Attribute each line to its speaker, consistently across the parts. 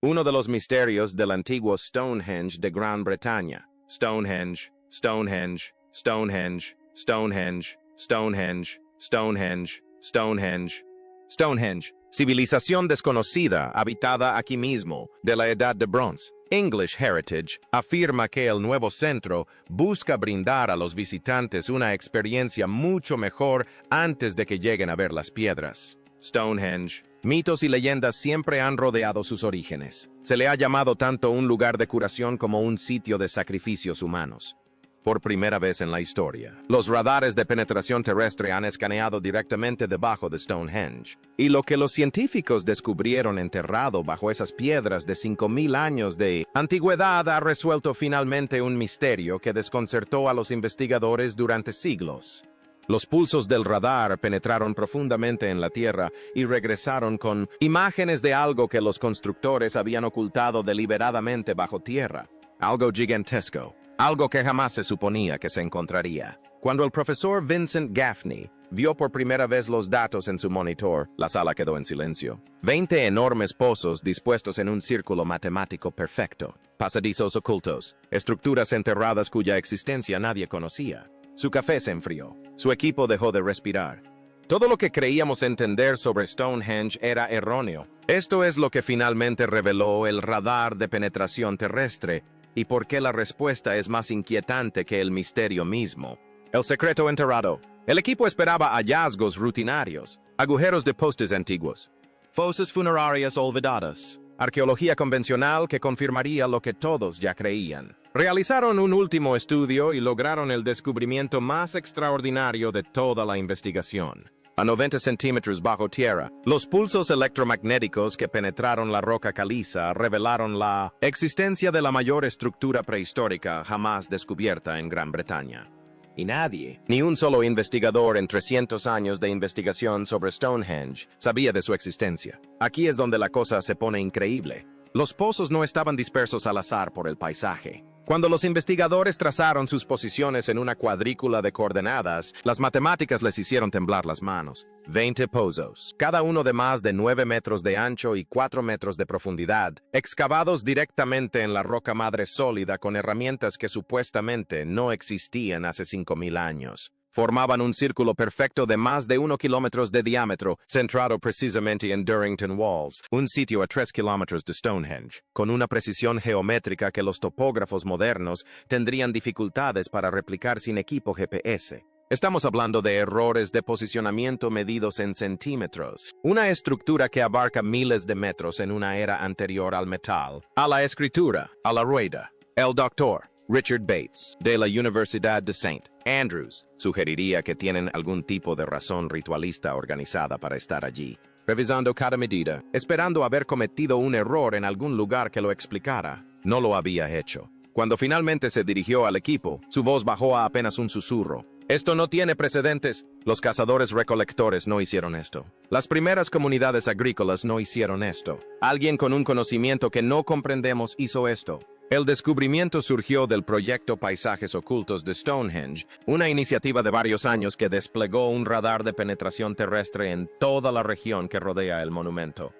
Speaker 1: uno de los misterios del antiguo Stonehenge de Gran Bretaña. Stonehenge, Stonehenge, Stonehenge, Stonehenge, Stonehenge, Stonehenge, Stonehenge. Stonehenge, civilización desconocida, habitada aquí mismo, de la Edad de Bronce. English Heritage afirma que el nuevo centro busca brindar a los visitantes una experiencia mucho mejor antes de que lleguen a ver las piedras. Stonehenge. Mitos y leyendas siempre han rodeado sus orígenes. Se le ha llamado tanto un lugar de curación como un sitio de sacrificios humanos. Por primera vez en la historia, los radares de penetración terrestre han escaneado directamente debajo de Stonehenge. Y lo que los científicos descubrieron enterrado bajo esas piedras de 5.000 años de antigüedad ha resuelto finalmente un misterio que desconcertó a los investigadores durante siglos. Los pulsos del radar penetraron profundamente en la Tierra y regresaron con imágenes de algo que los constructores habían ocultado deliberadamente bajo tierra. Algo gigantesco. Algo que jamás se suponía que se encontraría. Cuando el profesor Vincent Gaffney vio por primera vez los datos en su monitor, la sala quedó en silencio. 20 enormes pozos dispuestos en un círculo matemático perfecto. Pasadizos ocultos, estructuras enterradas cuya existencia nadie conocía. Su café se enfrió. Su equipo dejó de respirar. Todo lo que creíamos entender sobre Stonehenge era erróneo. Esto es lo que finalmente reveló el radar de penetración terrestre, y por qué la respuesta es más inquietante que el misterio mismo. El secreto enterrado. El equipo esperaba hallazgos rutinarios, agujeros de postes antiguos, fosas funerarias olvidadas, arqueología convencional que confirmaría lo que todos ya creían. Realizaron un último estudio y lograron el descubrimiento más extraordinario de toda la investigación. A 90 centímetros bajo tierra, los pulsos electromagnéticos que penetraron la roca caliza revelaron la existencia de la mayor estructura prehistórica jamás descubierta en Gran Bretaña. Y nadie, ni un solo investigador en 300 años de investigación sobre Stonehenge, sabía de su existencia. Aquí es donde la cosa se pone increíble. Los pozos no estaban dispersos al azar por el paisaje. Cuando los investigadores trazaron sus posiciones en una cuadrícula de coordenadas, las matemáticas les hicieron temblar las manos. 20 pozos, cada uno de más de 9 metros de ancho y 4 metros de profundidad, excavados directamente en la roca madre sólida con herramientas que supuestamente no existían hace 5.000 años. Formaban un círculo perfecto de más de 1 kilómetro de diámetro, centrado precisamente en Durrington Walls, un sitio a 3 kilómetros de Stonehenge, con una precisión geométrica que los topógrafos modernos tendrían dificultades para replicar sin equipo GPS. Estamos hablando de errores de posicionamiento medidos en centímetros, una estructura que abarca miles de metros en una era anterior al metal, a la escritura, a la rueda. El doctor Richard Bates, de la Universidad de St. Andrews, sugeriría que tienen algún tipo de razón ritualista organizada para estar allí, revisando cada medida, esperando haber cometido un error en algún lugar que lo explicara. No lo había hecho. Cuando finalmente se dirigió al equipo, su voz bajó a apenas un susurro. Esto no tiene precedentes. Los cazadores-recolectores no hicieron esto. Las primeras comunidades agrícolas no hicieron esto. Alguien con un conocimiento que no comprendemos hizo esto. El descubrimiento surgió del proyecto Paisajes Ocultos de Stonehenge, una iniciativa de varios años que desplegó un radar de penetración terrestre en toda la región que rodea el monumento.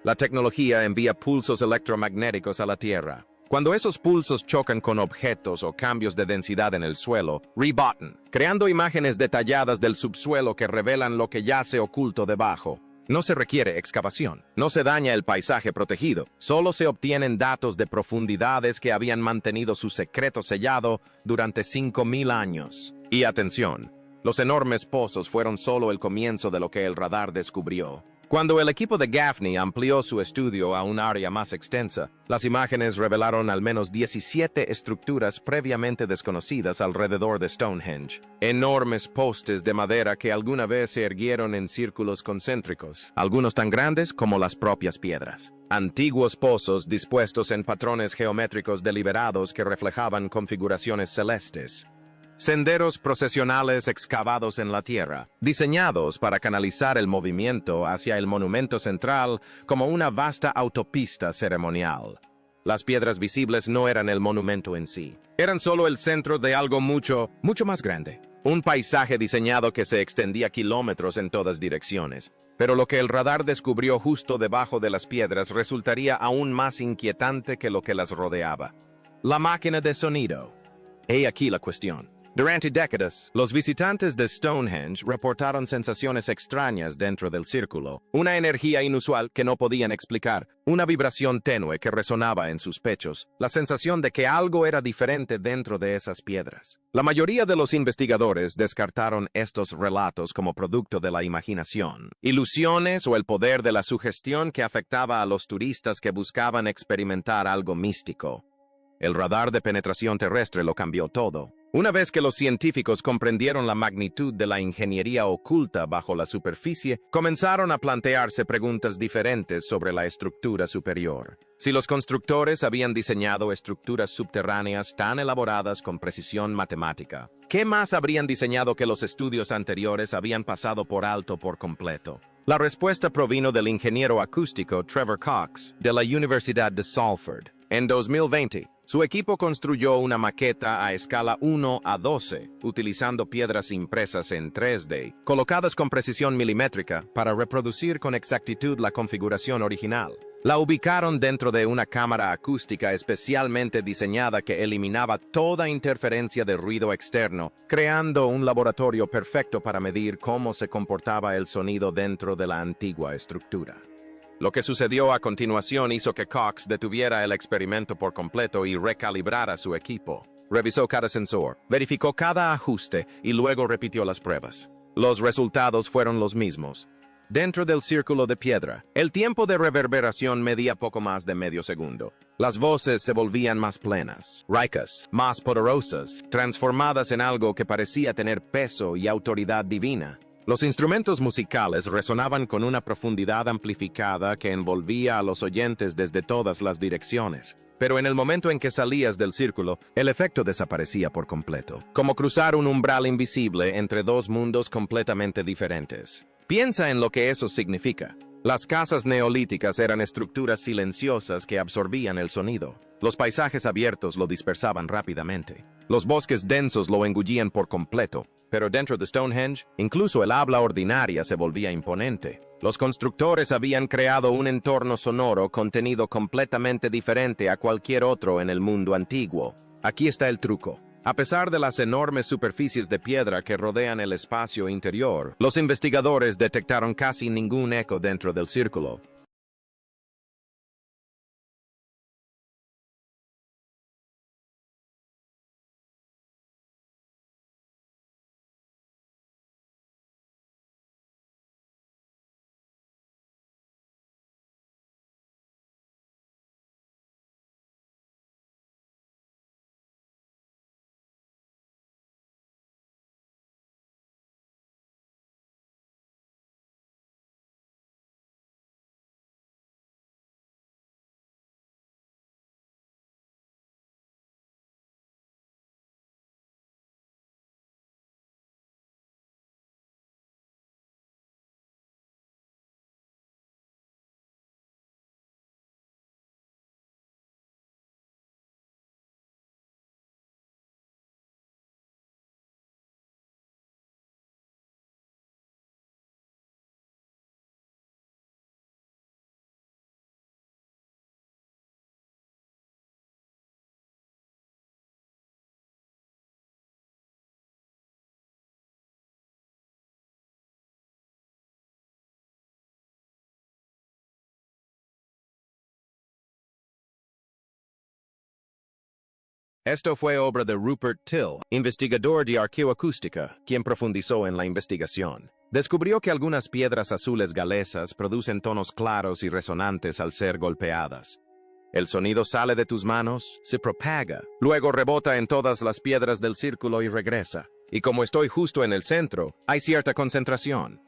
Speaker 1: La tecnología envía pulsos electromagnéticos a la Tierra. Cuando esos pulsos chocan con objetos o cambios de densidad en el suelo, rebotan, creando imágenes detalladas del subsuelo que revelan lo que yace oculto debajo. No se requiere excavación, no se daña el paisaje protegido, solo se obtienen datos de profundidades que habían mantenido su secreto sellado durante 5.000 años. Y atención, los enormes pozos fueron solo el comienzo de lo que el radar descubrió. Cuando el equipo de Gaffney amplió su estudio a un área más extensa, las imágenes revelaron al menos 17 estructuras previamente desconocidas alrededor de Stonehenge. Enormes postes de madera que alguna vez se erguieron en círculos concéntricos, algunos tan grandes como las propias piedras. Antiguos pozos dispuestos en patrones geométricos deliberados que reflejaban configuraciones celestes. Senderos procesionales excavados en la tierra, diseñados para canalizar el movimiento hacia el monumento central como una vasta autopista ceremonial. Las piedras visibles no eran el monumento en sí, eran solo el centro de algo mucho más grande. Un paisaje diseñado que se extendía kilómetros en todas direcciones. Pero lo que el radar descubrió justo debajo de las piedras resultaría aún más inquietante que lo que las rodeaba. La máquina de sonido. He aquí la cuestión. Durante décadas, los visitantes de Stonehenge reportaron sensaciones extrañas dentro del círculo, una energía inusual que no podían explicar, una vibración tenue que resonaba en sus pechos, la sensación de que algo era diferente dentro de esas piedras. La mayoría de los investigadores descartaron estos relatos como producto de la imaginación, ilusiones o el poder de la sugestión que afectaba a los turistas que buscaban experimentar algo místico. El radar de penetración terrestre lo cambió todo. Una vez que los científicos comprendieron la magnitud de la ingeniería oculta bajo la superficie, comenzaron a plantearse preguntas diferentes sobre la estructura superior. Si los constructores habían diseñado estructuras subterráneas tan elaboradas con precisión matemática, ¿qué más habrían diseñado que los estudios anteriores habían pasado por alto por completo? La respuesta provino del ingeniero acústico Trevor Cox, de la Universidad de Salford. En 2020, su equipo construyó una maqueta a escala 1:12, utilizando piedras impresas en 3D, colocadas con precisión milimétrica para reproducir con exactitud la configuración original. La ubicaron dentro de una cámara acústica especialmente diseñada que eliminaba toda interferencia de ruido externo, creando un laboratorio perfecto para medir cómo se comportaba el sonido dentro de la antigua estructura. Lo que sucedió a continuación hizo que Cox detuviera el experimento por completo y recalibrara su equipo. Revisó cada sensor, verificó cada ajuste y luego repitió las pruebas. Los resultados fueron los mismos. Dentro del círculo de piedra, el tiempo de reverberación medía poco más de medio segundo. Las voces se volvían más plenas, ricas, más poderosas, transformadas en algo que parecía tener peso y autoridad divina. Los instrumentos musicales resonaban con una profundidad amplificada que envolvía a los oyentes desde todas las direcciones. Pero en el momento en que salías del círculo, el efecto desaparecía por completo, como cruzar un umbral invisible entre dos mundos completamente diferentes. Piensa en lo que eso significa. Las casas neolíticas eran estructuras silenciosas que absorbían el sonido. Los paisajes abiertos lo dispersaban rápidamente. Los bosques densos lo engullían por completo. Pero dentro de Stonehenge, incluso el habla ordinaria se volvía imponente. Los constructores habían creado un entorno sonoro contenido completamente diferente a cualquier otro en el mundo antiguo. Aquí está el truco. A pesar de las enormes superficies de piedra que rodean el espacio interior, los investigadores detectaron casi ningún eco dentro del círculo. Esto fue obra de Rupert Till, investigador de arqueoacústica, quien profundizó en la investigación. Descubrió que algunas piedras azules galesas producen tonos claros y resonantes al ser golpeadas. El sonido sale de tus manos, se propaga, luego rebota en todas las piedras del círculo y regresa. Y como estoy justo en el centro, hay cierta concentración.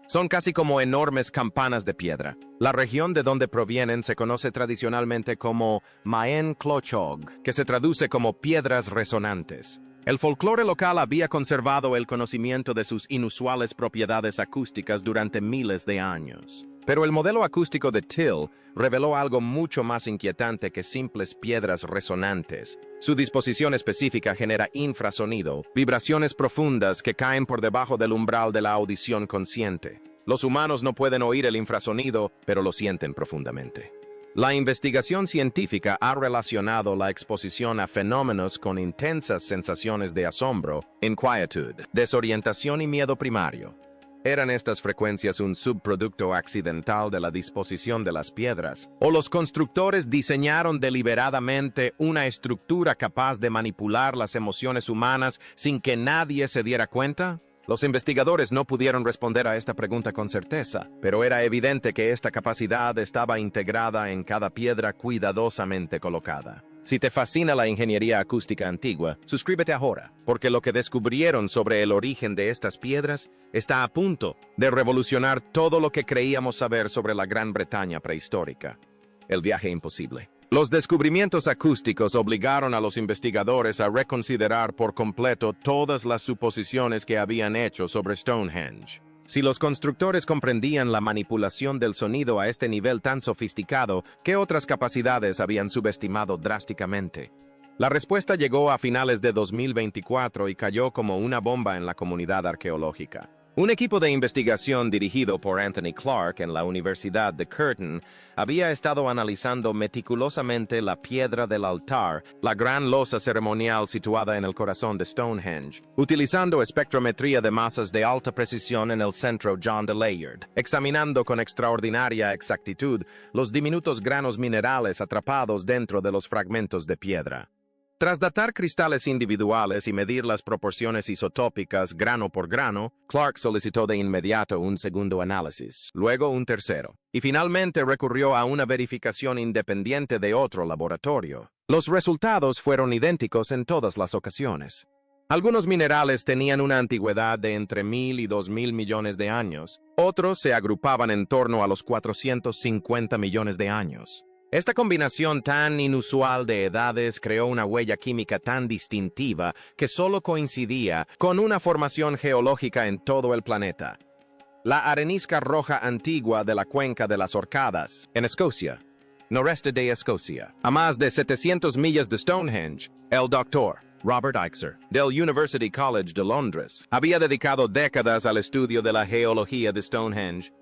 Speaker 1: Son casi como enormes campanas de piedra. La región de donde provienen se conoce tradicionalmente como Maen Clochog, que se traduce como piedras resonantes. El folclore local había conservado el conocimiento de sus inusuales propiedades acústicas durante miles de años. Pero el modelo acústico de Till reveló algo mucho más inquietante que simples piedras resonantes. Su disposición específica genera infrasonido, vibraciones profundas que caen por debajo del umbral de la audición consciente. Los humanos no pueden oír el infrasonido, pero lo sienten profundamente. La investigación científica ha relacionado la exposición a fenómenos con intensas sensaciones de asombro, inquietud, desorientación y miedo primario. ¿Eran estas frecuencias un subproducto accidental de la disposición de las piedras? ¿O los constructores diseñaron deliberadamente una estructura capaz de manipular las emociones humanas sin que nadie se diera cuenta? Los investigadores no pudieron responder a esta pregunta con certeza, pero era evidente que esta capacidad estaba integrada en cada piedra cuidadosamente colocada. Si te fascina la ingeniería acústica antigua, suscríbete ahora, porque lo que descubrieron sobre el origen de estas piedras está a punto de revolucionar todo lo que creíamos saber sobre la Gran Bretaña prehistórica. El viaje imposible. Los descubrimientos acústicos obligaron a los investigadores a reconsiderar por completo todas las suposiciones que habían hecho sobre Stonehenge. Si los constructores comprendían la manipulación del sonido a este nivel tan sofisticado, ¿qué otras capacidades habían subestimado drásticamente? La respuesta llegó a finales de 2024 y cayó como una bomba en la comunidad arqueológica. Un equipo de investigación dirigido por Anthony Clark en la Universidad de Curtin había estado analizando meticulosamente la piedra del altar, la gran losa ceremonial situada en el corazón de Stonehenge, utilizando espectrometría de masas de alta precisión en el centro John de Layard, examinando con extraordinaria exactitud los diminutos granos minerales atrapados dentro de los fragmentos de piedra. Tras datar cristales individuales y medir las proporciones isotópicas grano por grano, Clark solicitó de inmediato un segundo análisis, luego un tercero, y finalmente recurrió a una verificación independiente de otro laboratorio. Los resultados fueron idénticos en todas las ocasiones. Algunos minerales tenían una antigüedad de entre 1,000 y 2,000 millones de años, otros se agrupaban en torno a los 450 millones de años. Esta combinación tan inusual de edades creó una huella química tan distintiva que solo coincidía con una formación geológica en todo el planeta. La arenisca roja antigua de la cuenca de las Orcadas, en Escocia, noreste de Escocia. A más de 700 millas de Stonehenge, el Dr. Robert Eichser, del University College de Londres, había dedicado décadas al estudio de la geología de Stonehenge.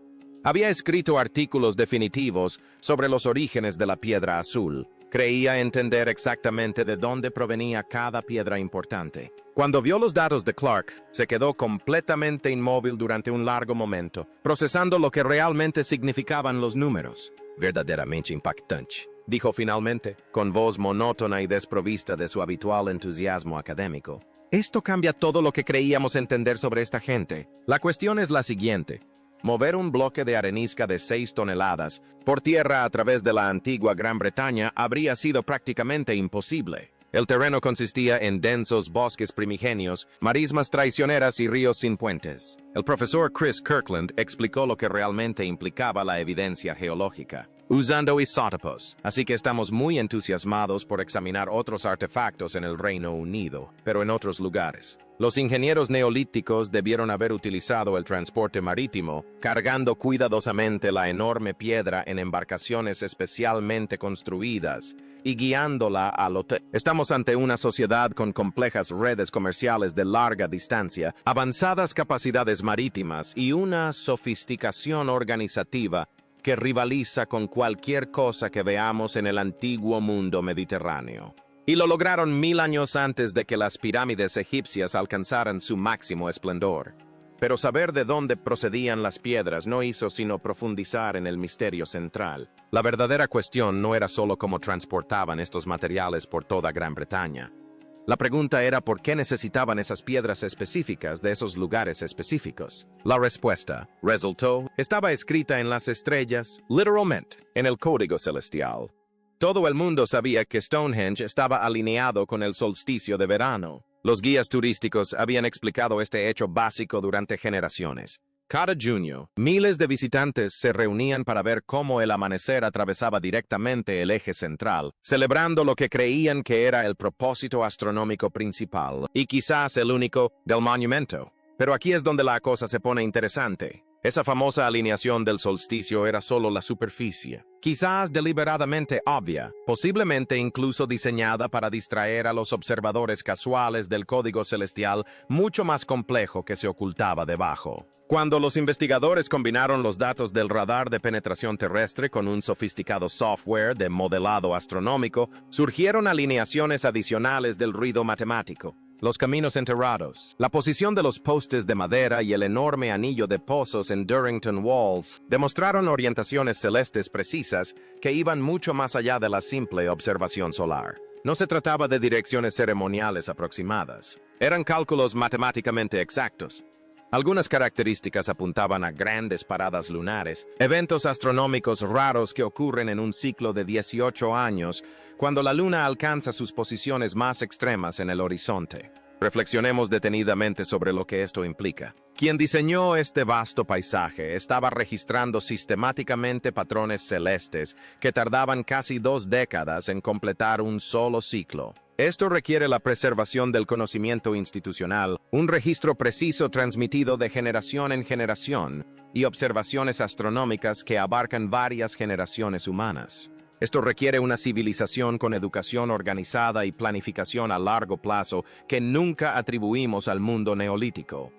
Speaker 1: Había escrito artículos definitivos sobre los orígenes de la piedra azul. Creía entender exactamente de dónde provenía cada piedra importante. Cuando vio los datos de Clark, se quedó completamente inmóvil durante un largo momento, procesando lo que realmente significaban los números. Verdaderamente impactante, dijo finalmente, con voz monótona y desprovista de su habitual entusiasmo académico. Esto cambia todo lo que creíamos entender sobre esta gente. La cuestión es la siguiente. Mover un bloque de arenisca de 6 toneladas por tierra a través de la antigua Gran Bretaña habría sido prácticamente imposible. El terreno consistía en densos bosques primigenios, marismas traicioneras y ríos sin puentes. El profesor Chris Kirkland explicó lo que realmente implicaba la evidencia geológica, usando isótopos, así que estamos muy entusiasmados por examinar otros artefactos en el Reino Unido, pero en otros lugares. Los ingenieros neolíticos debieron haber utilizado el transporte marítimo, cargando cuidadosamente la enorme piedra en embarcaciones especialmente construidas y guiándola al hotel. Estamos ante una sociedad con complejas redes comerciales de larga distancia, avanzadas capacidades marítimas y una sofisticación organizativa que rivaliza con cualquier cosa que veamos en el antiguo mundo mediterráneo. Y lo lograron 1000 años antes de que las pirámides egipcias alcanzaran su máximo esplendor. Pero saber de dónde procedían las piedras no hizo sino profundizar en el misterio central. La verdadera cuestión no era solo cómo transportaban estos materiales por toda Gran Bretaña. La pregunta era por qué necesitaban esas piedras específicas de esos lugares específicos. La respuesta, resultó, estaba escrita en las estrellas, literalmente, en el código celestial. Todo el mundo sabía que Stonehenge estaba alineado con el solsticio de verano. Los guías turísticos habían explicado este hecho básico durante generaciones. Cada junio, miles de visitantes se reunían para ver cómo el amanecer atravesaba directamente el eje central, celebrando lo que creían que era el propósito astronómico principal, y quizás el único, del monumento. Pero aquí es donde la cosa se pone interesante. Esa famosa alineación del solsticio era solo la superficie, quizás deliberadamente obvia, posiblemente incluso diseñada para distraer a los observadores casuales del código celestial mucho más complejo que se ocultaba debajo. Cuando los investigadores combinaron los datos del radar de penetración terrestre con un sofisticado software de modelado astronómico, surgieron alineaciones adicionales del ruido matemático. Los caminos enterrados, la posición de los postes de madera y el enorme anillo de pozos en Durrington Walls demostraron orientaciones celestes precisas que iban mucho más allá de la simple observación solar. No se trataba de direcciones ceremoniales aproximadas. Eran cálculos matemáticamente exactos. Algunas características apuntaban a grandes paradas lunares, eventos astronómicos raros que ocurren en un ciclo de 18 años, cuando la Luna alcanza sus posiciones más extremas en el horizonte. Reflexionemos detenidamente sobre lo que esto implica. Quien diseñó este vasto paisaje estaba registrando sistemáticamente patrones celestes que tardaban casi 2 décadas en completar un solo ciclo. Esto requiere la preservación del conocimiento institucional, un registro preciso transmitido de generación en generación y observaciones astronómicas que abarcan varias generaciones humanas. Esto requiere una civilización con educación organizada y planificación a largo plazo que nunca atribuimos al mundo neolítico.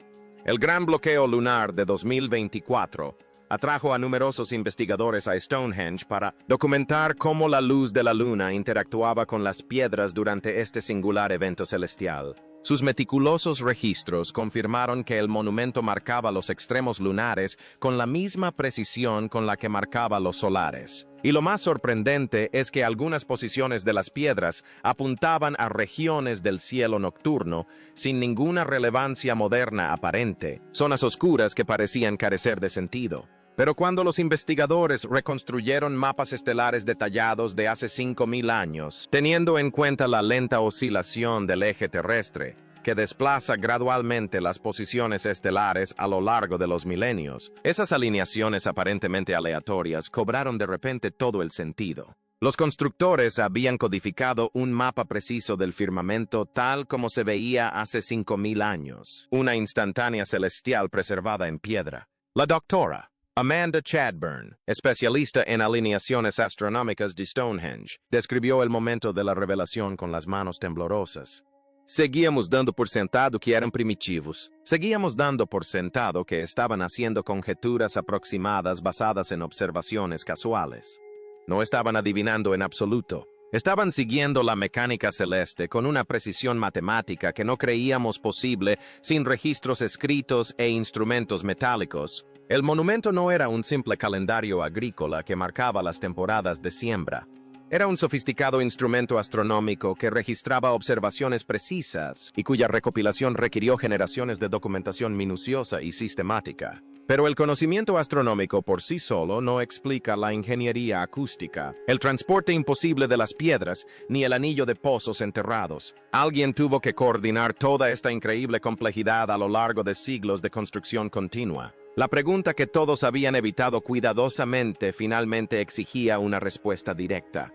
Speaker 1: El gran bloqueo lunar de 2024 atrajo a numerosos investigadores a Stonehenge para documentar cómo la luz de la luna interactuaba con las piedras durante este singular evento celestial. Sus meticulosos registros confirmaron que el monumento marcaba los extremos lunares con la misma precisión con la que marcaba los solares. Y lo más sorprendente es que algunas posiciones de las piedras apuntaban a regiones del cielo nocturno sin ninguna relevancia moderna aparente, zonas oscuras que parecían carecer de sentido. Pero cuando los investigadores reconstruyeron mapas estelares detallados de hace 5.000 años, teniendo en cuenta la lenta oscilación del eje terrestre, que desplaza gradualmente las posiciones estelares a lo largo de los milenios, esas alineaciones aparentemente aleatorias cobraron de repente todo el sentido. Los constructores habían codificado un mapa preciso del firmamento tal como se veía hace 5.000 años, una instantánea celestial preservada en piedra. La doctora Amanda Chadbourne, especialista en alineaciones astronómicas de Stonehenge, describió el momento de la revelación con las manos temblorosas. Seguíamos dando por sentado que eran primitivos. Seguíamos dando por sentado que estaban haciendo conjeturas aproximadas basadas en observaciones casuales. No estaban adivinando en absoluto. Estaban siguiendo la mecánica celeste con una precisión matemática que no creíamos posible sin registros escritos e instrumentos metálicos. El monumento no era un simple calendario agrícola que marcaba las temporadas de siembra. Era un sofisticado instrumento astronómico que registraba observaciones precisas y cuya recopilación requirió generaciones de documentación minuciosa y sistemática. Pero el conocimiento astronómico por sí solo no explica la ingeniería acústica, el transporte imposible de las piedras, ni el anillo de pozos enterrados. Alguien tuvo que coordinar toda esta increíble complejidad a lo largo de siglos de construcción continua. La pregunta que todos habían evitado cuidadosamente finalmente exigía una respuesta directa.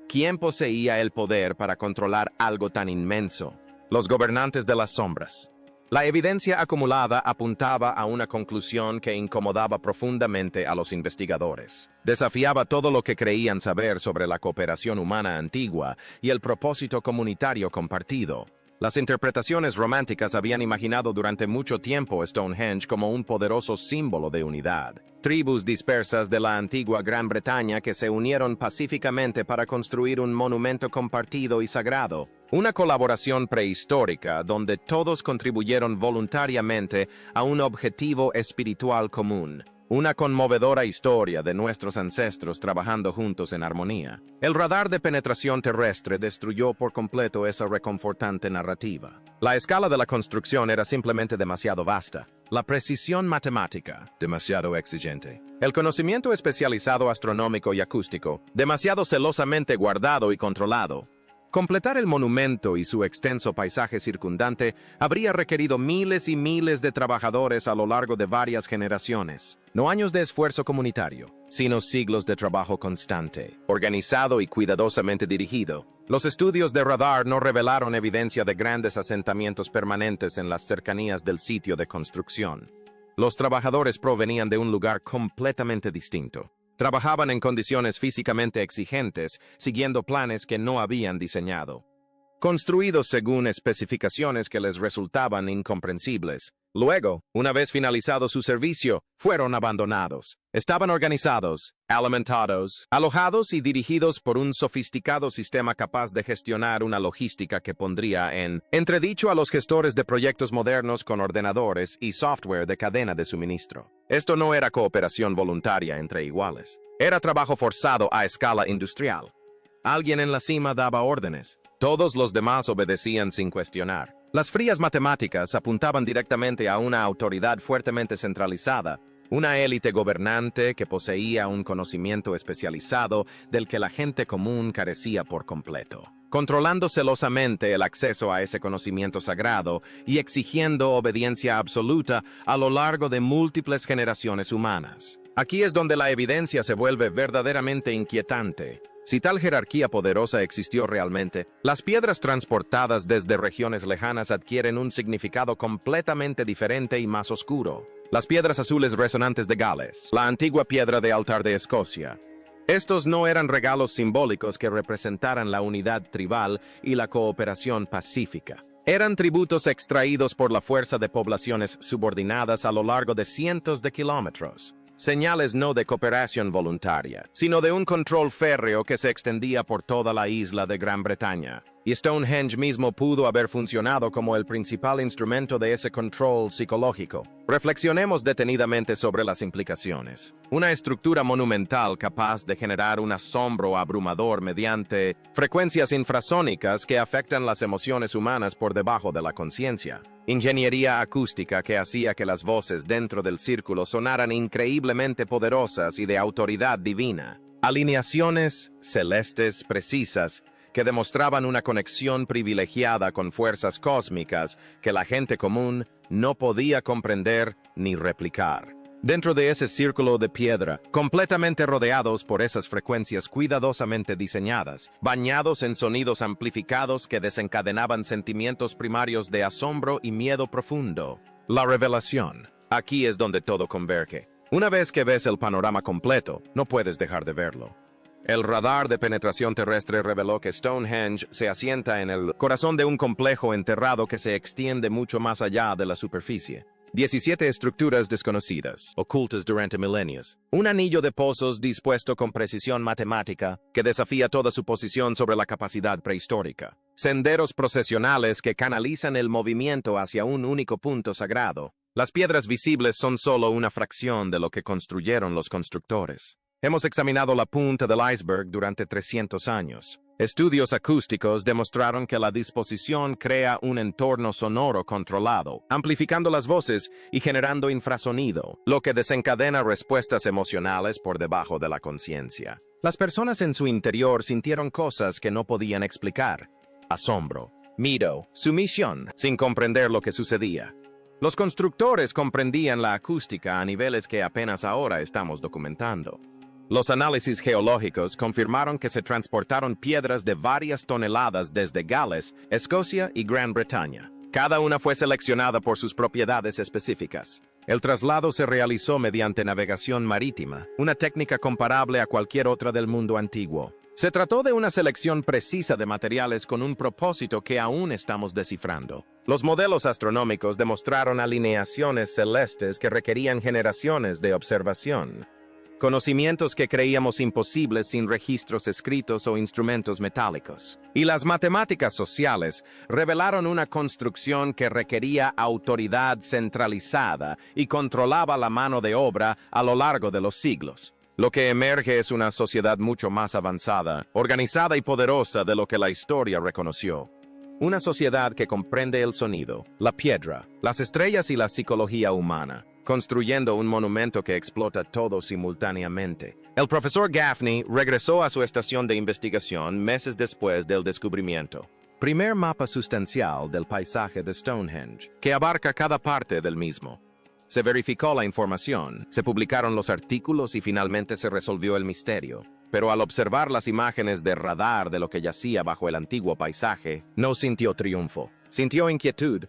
Speaker 1: ¿Quién poseía el poder para controlar algo tan inmenso? Los gobernantes de las sombras. La evidencia acumulada apuntaba a una conclusión que incomodaba profundamente a los investigadores. Desafiaba todo lo que creían saber sobre la cooperación humana antigua y el propósito comunitario compartido. Las interpretaciones románticas habían imaginado durante mucho tiempo Stonehenge como un poderoso símbolo de unidad. Tribus dispersas de la antigua Gran Bretaña que se unieron pacíficamente para construir un monumento compartido y sagrado. Una colaboración prehistórica donde todos contribuyeron voluntariamente a un objetivo espiritual común. Una conmovedora historia de nuestros ancestros trabajando juntos en armonía. El radar de penetración terrestre destruyó por completo esa reconfortante narrativa. La escala de la construcción era simplemente demasiado vasta. La precisión matemática, demasiado exigente. El conocimiento especializado astronómico y acústico, demasiado celosamente guardado y controlado. Completar el monumento y su extenso paisaje circundante habría requerido miles y miles de trabajadores a lo largo de varias generaciones. No años de esfuerzo comunitario, sino siglos de trabajo constante, organizado y cuidadosamente dirigido. Los estudios de radar no revelaron evidencia de grandes asentamientos permanentes en las cercanías del sitio de construcción. Los trabajadores provenían de un lugar completamente distinto. Trabajaban en condiciones físicamente exigentes, siguiendo planes que no habían diseñado. Construidos según especificaciones que les resultaban incomprensibles, Luego, una vez finalizado su servicio, fueron abandonados. Estaban organizados, alimentados, alojados y dirigidos por un sofisticado sistema capaz de gestionar una logística que pondría en entredicho a los gestores de proyectos modernos con ordenadores y software de cadena de suministro. Esto no era cooperación voluntaria entre iguales. Era trabajo forzado a escala industrial. Alguien en la cima daba órdenes. Todos los demás obedecían sin cuestionar. Las frías matemáticas apuntaban directamente a una autoridad fuertemente centralizada, una élite gobernante que poseía un conocimiento especializado del que la gente común carecía por completo, controlando celosamente el acceso a ese conocimiento sagrado y exigiendo obediencia absoluta a lo largo de múltiples generaciones humanas. Aquí es donde la evidencia se vuelve verdaderamente inquietante. Si tal jerarquía poderosa existió realmente, las piedras transportadas desde regiones lejanas adquieren un significado completamente diferente y más oscuro. Las piedras azules resonantes de Gales, la antigua piedra de altar de Escocia. Estos no eran regalos simbólicos que representaran la unidad tribal y la cooperación pacífica. Eran tributos extraídos por la fuerza de poblaciones subordinadas a lo largo de cientos de kilómetros. Señales no de cooperación voluntaria, sino de un control férreo que se extendía por toda la isla de Gran Bretaña. Y Stonehenge mismo pudo haber funcionado como el principal instrumento de ese control psicológico. Reflexionemos detenidamente sobre las implicaciones. Una estructura monumental capaz de generar un asombro abrumador mediante frecuencias infrasónicas que afectan las emociones humanas por debajo de la conciencia. Ingeniería acústica que hacía que las voces dentro del círculo sonaran increíblemente poderosas y de autoridad divina. Alineaciones celestes precisas que demostraban una conexión privilegiada con fuerzas cósmicas que la gente común no podía comprender ni replicar. Dentro de ese círculo de piedra, completamente rodeados por esas frecuencias cuidadosamente diseñadas, bañados en sonidos amplificados que desencadenaban sentimientos primarios de asombro y miedo profundo. La revelación. Aquí es donde todo converge. Una vez que ves el panorama completo, no puedes dejar de verlo. El radar de penetración terrestre reveló que Stonehenge se asienta en el corazón de un complejo enterrado que se extiende mucho más allá de la superficie. 17 estructuras desconocidas, ocultas durante milenios. Un anillo de pozos dispuesto con precisión matemática que desafía toda suposición sobre la capacidad prehistórica. Senderos procesionales que canalizan el movimiento hacia un único punto sagrado. Las piedras visibles son solo una fracción de lo que construyeron los constructores. Hemos examinado la punta del iceberg durante 300 años. Estudios acústicos demostraron que la disposición crea un entorno sonoro controlado, amplificando las voces y generando infrasonido, lo que desencadena respuestas emocionales por debajo de la conciencia. Las personas en su interior sintieron cosas que no podían explicar. Asombro, miedo, sumisión, sin comprender lo que sucedía. Los constructores comprendían la acústica a niveles que apenas ahora estamos documentando. Los análisis geológicos confirmaron que se transportaron piedras de varias toneladas desde Gales, Escocia y Gran Bretaña. Cada una fue seleccionada por sus propiedades específicas. El traslado se realizó mediante navegación marítima, una técnica comparable a cualquier otra del mundo antiguo. Se trató de una selección precisa de materiales con un propósito que aún estamos descifrando. Los modelos astronómicos demostraron alineaciones celestes que requerían generaciones de observación. Conocimientos que creíamos imposibles sin registros escritos o instrumentos metálicos. Y las matemáticas sociales revelaron una construcción que requería autoridad centralizada y controlaba la mano de obra a lo largo de los siglos. Lo que emerge es una sociedad mucho más avanzada, organizada y poderosa de lo que la historia reconoció. Una sociedad que comprende el sonido, la piedra, las estrellas y la psicología humana, construyendo un monumento que explota todo simultáneamente. El profesor Gaffney regresó a su estación de investigación meses después del descubrimiento. Primer mapa sustancial del paisaje de Stonehenge, que abarca cada parte del mismo. Se verificó la información, se publicaron los artículos y finalmente se resolvió el misterio. Pero al observar las imágenes de radar de lo que yacía bajo el antiguo paisaje, no sintió triunfo, sintió inquietud.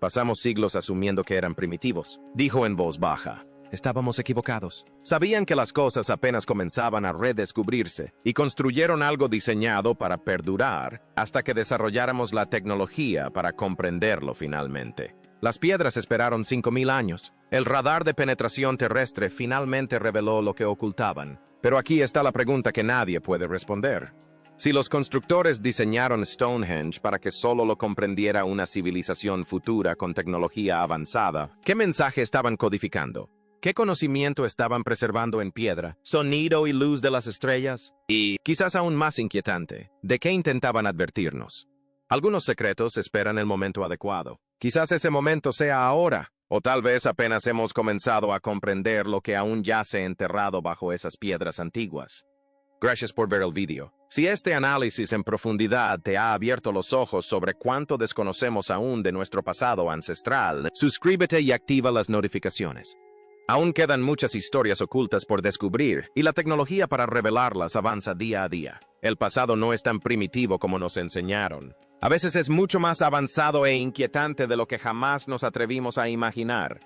Speaker 1: Pasamos siglos asumiendo que eran primitivos, dijo en voz baja. Estábamos equivocados. Sabían que las cosas apenas comenzaban a redescubrirse y construyeron algo diseñado para perdurar hasta que desarrolláramos la tecnología para comprenderlo finalmente. Las piedras esperaron 5.000 años. El radar de penetración terrestre finalmente reveló lo que ocultaban. Pero aquí está la pregunta que nadie puede responder. Si los constructores diseñaron Stonehenge para que solo lo comprendiera una civilización futura con tecnología avanzada, ¿qué mensaje estaban codificando? ¿Qué conocimiento estaban preservando en piedra? ¿Sonido y luz de las estrellas? Y, quizás aún más inquietante, ¿de qué intentaban advertirnos? Algunos secretos esperan el momento adecuado. Quizás ese momento sea ahora, o tal vez apenas hemos comenzado a comprender lo que aún yace enterrado bajo esas piedras antiguas. Gracias por ver el vídeo. Si este análisis en profundidad te ha abierto los ojos sobre cuánto desconocemos aún de nuestro pasado ancestral, suscríbete y activa las notificaciones. Aún quedan muchas historias ocultas por descubrir, y la tecnología para revelarlas avanza día a día. El pasado no es tan primitivo como nos enseñaron. A veces es mucho más avanzado e inquietante de lo que jamás nos atrevimos a imaginar.